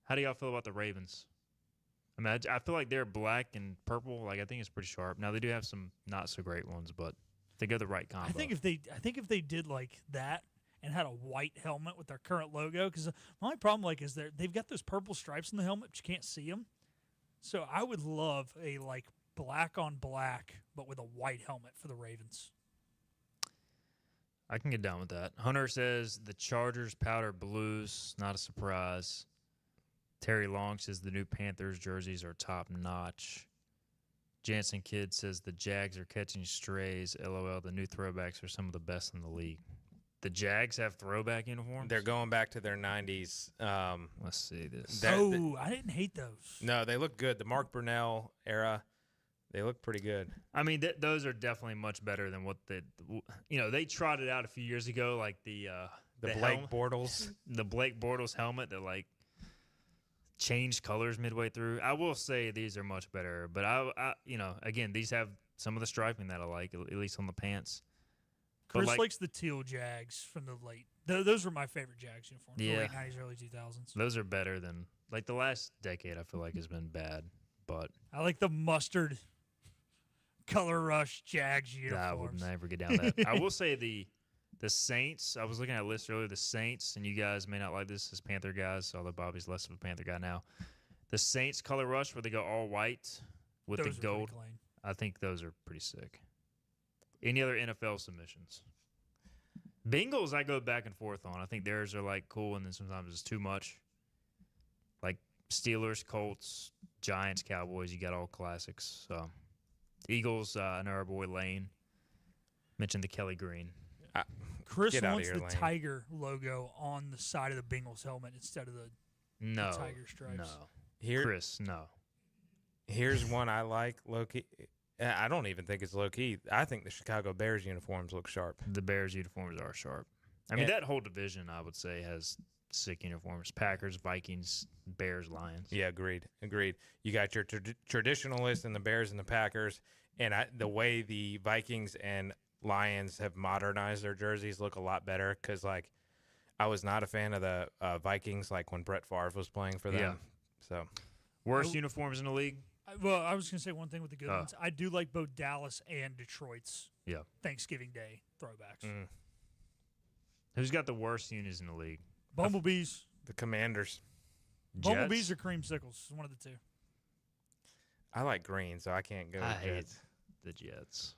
How do y'all feel about the Ravens? I mean, I feel like they're black and purple. Like I think it's pretty sharp. Now they do have some not so great ones, but they go the right combo. I think if they did like that and had a white helmet with their current logo, because my only problem is they've got those purple stripes in the helmet, but you can't see them. So I would love a like black on black, but with a white helmet for the Ravens. I can get down with that. Hunter says the Chargers powder blues, not a surprise. Terry Long says the new Panthers jerseys are top notch. Jansen Kidd says the Jags are catching strays. LOL, the new throwbacks are some of the best in the league. The Jags have throwback uniforms? They're going back to their 90s. Let's see this. I didn't hate those. No, they look good. The Mark Brunell era, they look pretty good. I mean, those are definitely much better than what they trotted out a few years ago, like the Blake Bortles. The Blake Bortles helmet that like changed colors midway through. I will say these are much better, but I again, these have some of the striping that I like, at least on the pants. Chris likes the teal Jags from the late. Those were my favorite Jags uniforms. Yeah. The late 90s, early 2000s. Those are better than like the last decade. I feel like has been bad, but I like the mustard color rush Jags uniforms. I would never get down that. I will say the Saints. I was looking at a list earlier. The Saints, and you guys may not like this as Panther guys, although Bobby's less of a Panther guy now. The Saints color rush where they go all white with Those the are pretty gold. clean. I think those are pretty sick. Any other NFL submissions? Bengals, I go back and forth on. I think theirs are like cool, and then sometimes it's too much. Like Steelers, Colts, Giants, Cowboys, you got all classics. So Eagles, I know our boy Lane mentioned the Kelly Green. Chris wants the tiger logo on the side of the Bengals helmet instead of the tiger stripes. Chris, no. Here's one I like, low-key. I don't even think it's low-key. I think the Chicago Bears uniforms look sharp. The Bears uniforms are sharp. I mean, that whole division, I would say, has sick uniforms. Packers, Vikings, Bears, Lions. Yeah, agreed. You got your traditionalists and the Bears and the Packers, and the way the Vikings and Lions have modernized their jerseys look a lot better because, like, I was not a fan of the Vikings, like, when Brett Favre was playing for them. Yeah. So, worst uniforms in the league? Well, I was going to say one thing with the good ones. I do like both Dallas and Detroit's Thanksgiving Day throwbacks. Who's got the worst unis in the league? Bumblebees. The Commanders. Bumblebees or creamsicles. One of the two. I like green, so I can't go with Jets. Hate the Jets.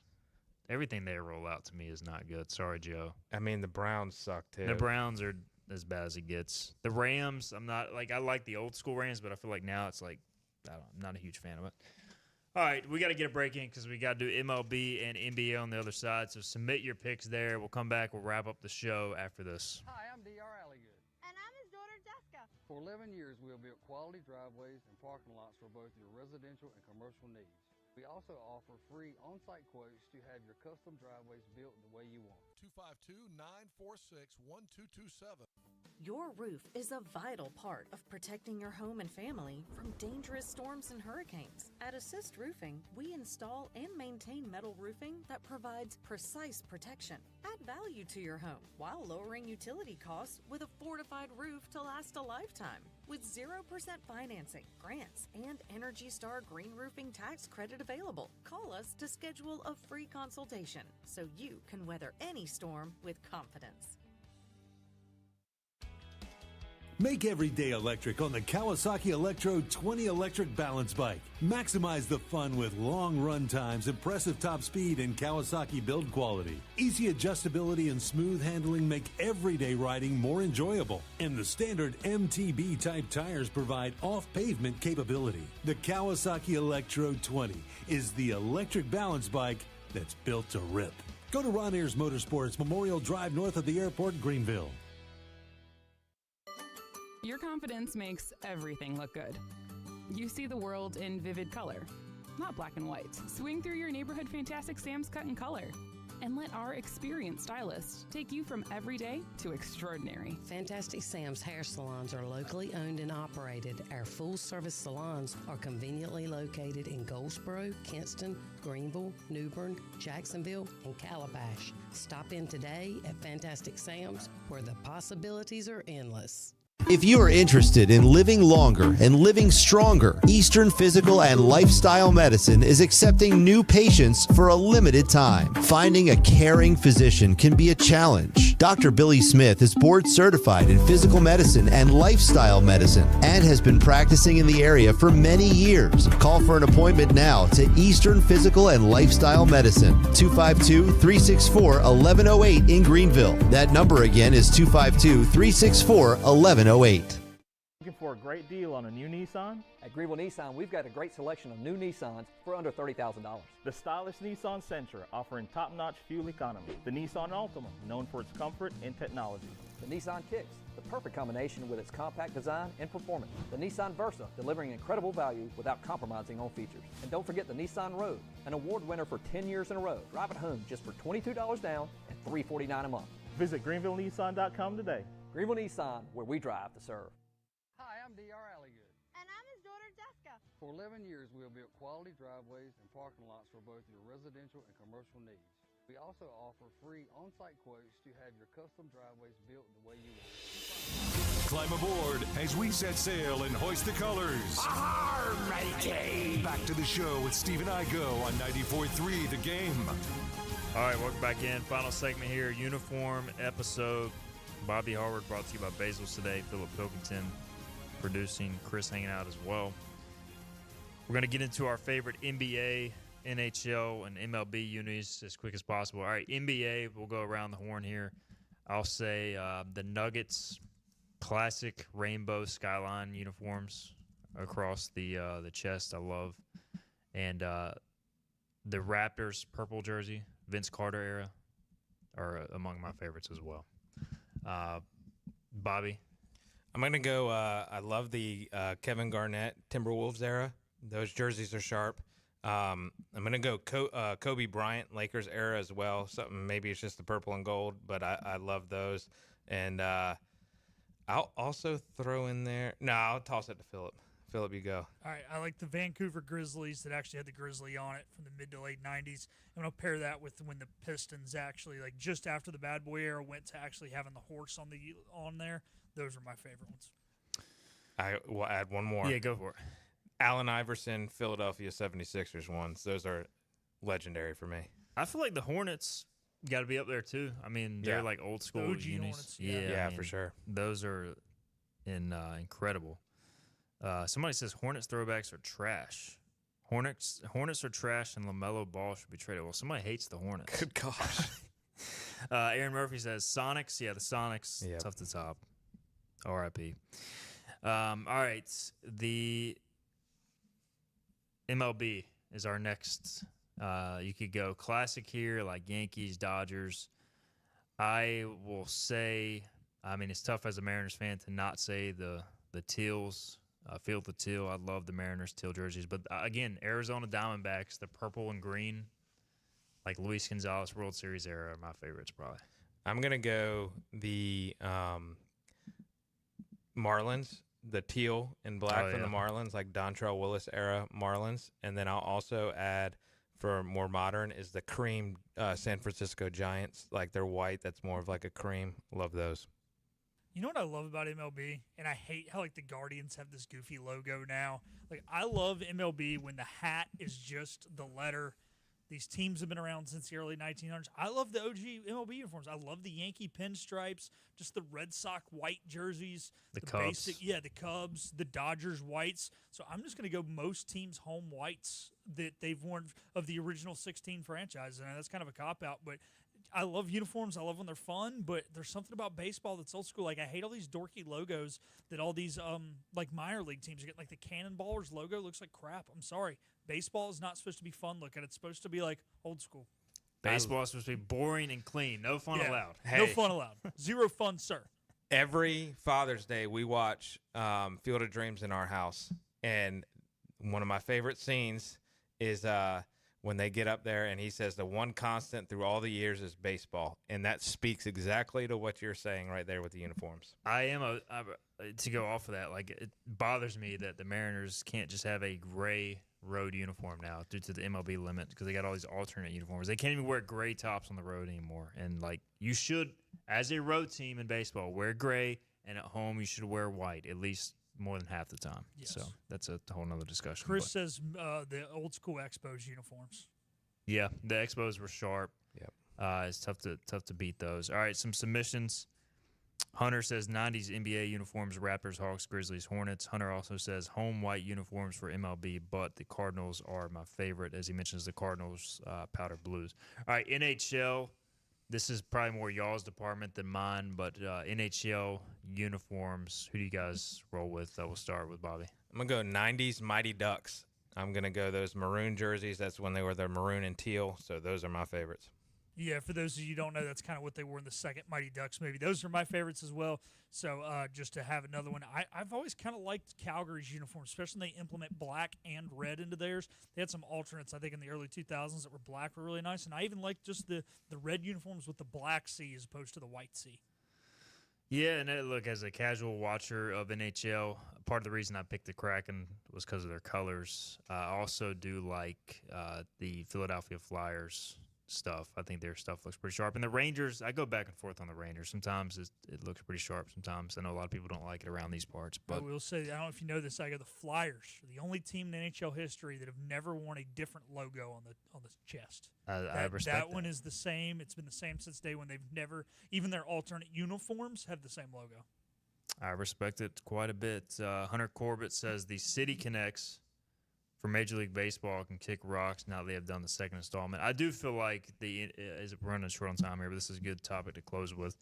Everything they roll out to me is not good. Sorry, Joe. I mean, the Browns suck, too. The Browns are as bad as it gets. The Rams, I like the old school Rams, but I feel like now it's like, I'm not a huge fan of it. All right, we got to get a break in because we got to do MLB and NBA on the other side. So submit your picks there. We'll come back. We'll wrap up the show after this. Hi, I'm D.R. Alligood. And I'm his daughter, Jessica. For 11 years, we have built quality driveways and parking lots for both your residential and commercial needs. We also offer free on-site quotes to have your custom driveways built the way you want. 252-946-1227. Your roof is a vital part of protecting your home and family from dangerous storms and hurricanes. At Assist Roofing, we install and maintain metal roofing that provides precise protection. Add value to your home while lowering utility costs with a fortified roof to last a lifetime. With 0% financing, grants, and Energy Star Green Roofing tax credit available. Call us to schedule a free consultation so you can weather any storm with confidence. Make every day electric on the Kawasaki Electro 20 electric balance bike. Maximize the fun with long run times, impressive top speed, and Kawasaki build quality. Easy adjustability and smooth handling make everyday riding more enjoyable. And the standard MTB type tires provide off-pavement capability. The Kawasaki Electro 20 is the electric balance bike that's built to rip. Go to Ron Ayers Motorsports, Memorial Drive north of the airport, Greenville. Your confidence makes everything look good. You see the world in vivid color, not black and white. Swing through your neighborhood Fantastic Sam's cut in color. And let our experienced stylists take you from everyday to extraordinary. Fantastic Sam's hair salons are locally owned and operated. Our full-service salons are conveniently located in Goldsboro, Kinston, Greenville, New Bern, Jacksonville, and Calabash. Stop in today at Fantastic Sam's, where the possibilities are endless. If you are interested in living longer and living stronger, Eastern Physical and Lifestyle Medicine is accepting new patients for a limited time. Finding a caring physician can be a challenge. Dr. Billy Smith is board certified in physical medicine and lifestyle medicine and has been practicing in the area for many years. Call for an appointment now to Eastern Physical and Lifestyle Medicine, 252-364-1108 in Greenville. That number again is 252-364-1108. Looking for a great deal on a new Nissan? At Greenville Nissan, we've got a great selection of new Nissans for under $30,000. The stylish Nissan Sentra, offering top-notch fuel economy. The Nissan Altima, known for its comfort and technology. The Nissan Kicks, the perfect combination with its compact design and performance. The Nissan Versa, delivering incredible value without compromising on features. And don't forget the Nissan Rogue, an award winner for 10 years in a row. Drive it home just for $22 down and $349 a month. Visit GreenvilleNissan.com today. Greenville Nissan, where we drive to serve. Hi, I'm D.R. Alligood. For 11 years, we have built quality driveways and parking lots for both your residential and commercial needs. We also offer free on-site quotes to have your custom driveways built the way you want. Climb aboard as we set sail and hoist the colors. Ahar, matey! Back to the show with Steve and I go on 94.3 The Game. All right, welcome back in. Final segment here, uniform episode. Bobby Harvard brought to you by Basil's today. Philip Pilkington producing. Chris hanging out as well. We're going to get into our favorite NBA, NHL, and MLB unis as quick as possible. All right, NBA, we'll go around the horn here. I'll say the Nuggets classic rainbow skyline uniforms across the chest I love. And the Raptors purple jersey, Vince Carter era, are among my favorites as well. Bobby? I'm going to go, I love the Kevin Garnett Timberwolves era. Those jerseys are sharp. I'm going to go Kobe Bryant Lakers era as well. Something, maybe it's just the purple and gold, but I love those. And I'll also throw in there. No, I'll toss it to Philip. Philip, you go. All right, I like the Vancouver Grizzlies that actually had the Grizzly on it from the mid to late 90s. I'm going to pair that with when the Pistons actually, like just after the Bad Boy era, went to actually having the horse on there. Those are my favorite ones. I will add one more. Yeah, go for it. Allen Iverson, Philadelphia 76ers ones. Those are legendary for me. I feel like the Hornets got to be up there too. I mean, they're like old school OG unis. Hornets, yeah. Yeah, I mean, for sure. Those are incredible. Somebody says Hornets throwbacks are trash. Hornets are trash, and LaMelo Ball should be traded. Well, somebody hates the Hornets. Good gosh. Aaron Murphy says Sonics. Yeah, the Sonics. Yep. Tough to top. R.I.P. All right, the MLB is our next. You could go classic here, like Yankees, Dodgers. I will say, I mean, it's tough as a Mariners fan to not say the Teals. Field the teal. I love the Mariners teal jerseys. But again, Arizona Diamondbacks, the purple and green, like Luis Gonzalez World Series era, are my favorites probably. I'm going to go the Marlins, the teal and black from the Marlins, like Dontrell Willis era Marlins. And then I'll also add, for more modern, is the cream San Francisco Giants. Like they're white. That's more of like a cream. Love those. You know what I love about MLB? And I hate how, like, the Guardians have this goofy logo now. Like, I love MLB when the hat is just the letter. These teams have been around since the early 1900s. I love the OG MLB uniforms. I love the Yankee pinstripes, just the Red Sox white jerseys. The Cubs. The Cubs, the Dodgers whites. So I'm just going to go most teams' home whites that they've worn of the original 16 franchises. And that's kind of a cop-out, but I love uniforms. I love when they're fun, but there's something about baseball that's old school. Like, I hate all these dorky logos that all these like minor league teams get. Like the Cannonballers logo looks like crap. I'm sorry. Baseball is not supposed to be fun looking. It's supposed to be like old school. Baseball is supposed to be boring and clean. No fun allowed. Hey. No fun allowed. Zero fun, sir. Every Father's Day, we watch Field of Dreams in our house. And one of my favorite scenes is when they get up there and he says the one constant through all the years is baseball. And that speaks exactly to what you're saying right there with the uniforms. To go off of that, like, it bothers me that the Mariners can't just have a gray road uniform now due to the MLB limit, because they got all these alternate uniforms. They can't even wear gray tops on the road anymore. And, like, you should, as a road team in baseball, wear gray, and at home you should wear white at least more than half the time. Yes. So that's a whole nother discussion. Chris says the old school Expos uniforms. Yeah, the Expos were sharp. Yep. It's tough to beat those. All right, some submissions. Hunter says 90s NBA uniforms, Raptors, Hawks, Grizzlies, Hornets. Hunter also says home white uniforms for MLB, but the Cardinals are my favorite, as he mentions the Cardinals powder blues. All right, NHL. This is probably more y'all's department than mine, but NHL uniforms, who do you guys roll with? We'll start with Bobby. I'm going to go 90s Mighty Ducks. I'm going to go those maroon jerseys. That's when they were the maroon and teal, so those are my favorites. Yeah, for those of you who don't know, that's kind of what they were in the second Mighty Ducks movie. Those are my favorites as well. So just to have another one. I've always kind of liked Calgary's uniform, especially when they implement black and red into theirs. They had some alternates, I think, in the early 2000s that were black were really nice. And I even liked just the red uniforms with the black C as opposed to the white C. Yeah, and look, as a casual watcher of NHL, part of the reason I picked the Kraken was because of their colors. I also do like the Philadelphia Flyers stuff. I think their stuff looks pretty sharp. And the Rangers, I go back and forth on the Rangers. Sometimes it looks pretty sharp. Sometimes I know a lot of people don't like it around these parts. But I will say, I don't know if you know this, the Flyers are the only team in NHL history that have never worn a different logo on the chest. I respect that one is the same. It's been the same since day when. They've never, even their alternate uniforms have the same logo. I respect it quite a bit. Hunter Corbett says the City Connects for Major League Baseball can kick rocks now they have done the second installment. I do feel like we're running short on time here, but this is a good topic to close with.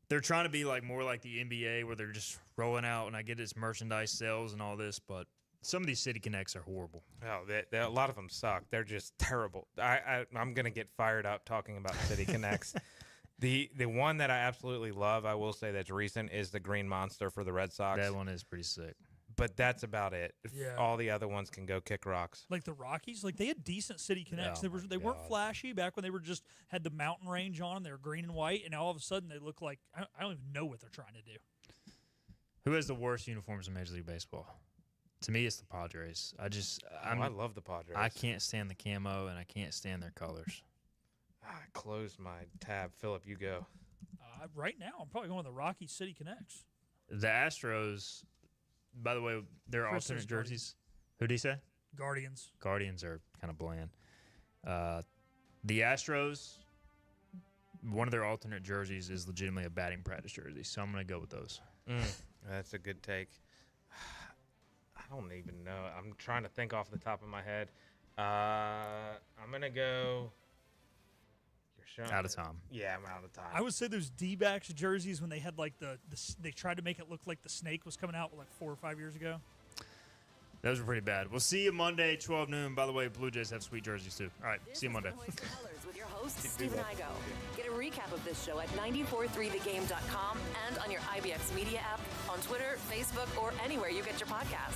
They're trying to be more like the NBA where they're just rolling out, and I get it's merchandise sales and all this, but some of these City Connects are horrible. Oh, a lot of them suck. They're just terrible. I'm going to get fired up talking about City Connects. The one that I absolutely love, I will say that's recent, is the Green Monster for the Red Sox. That one is pretty sick. But that's about it. Yeah. All the other ones can go kick rocks. Like the Rockies, they had decent City Connects. Oh They weren't flashy back when they were just had the mountain range on them. They were green and white, and now all of a sudden they look like I don't even know what they're trying to do. Who has the worst uniforms in Major League Baseball? To me, it's the Padres. I love the Padres. I can't stand the camo, and I can't stand their colors. I closed my tab. Philip, you go. Right now, I'm probably going with the Rockies City Connects. The Astros, by the way, their Chris alternate says jerseys. Who did he say? Guardians. Guardians are kind of bland. The Astros, one of their alternate jerseys is legitimately a batting practice jersey, so I'm going to go with those. That's a good take. I don't even know. I'm trying to think off the top of my head. I'm going to go... Out of time. Yeah, I'm out of time. I would say those D-backs jerseys when they had they tried to make it look like the snake was coming out 4 or 5 years ago. Those were pretty bad. We'll see you Monday, 12 noon. By the way, Blue Jays have sweet jerseys too. All right, see you Monday. Hoist the Colors with your host, Stephen Igo. Get a recap of this show at 943thegame.com and on your IBX Media app, on Twitter, Facebook, or anywhere you get your podcasts.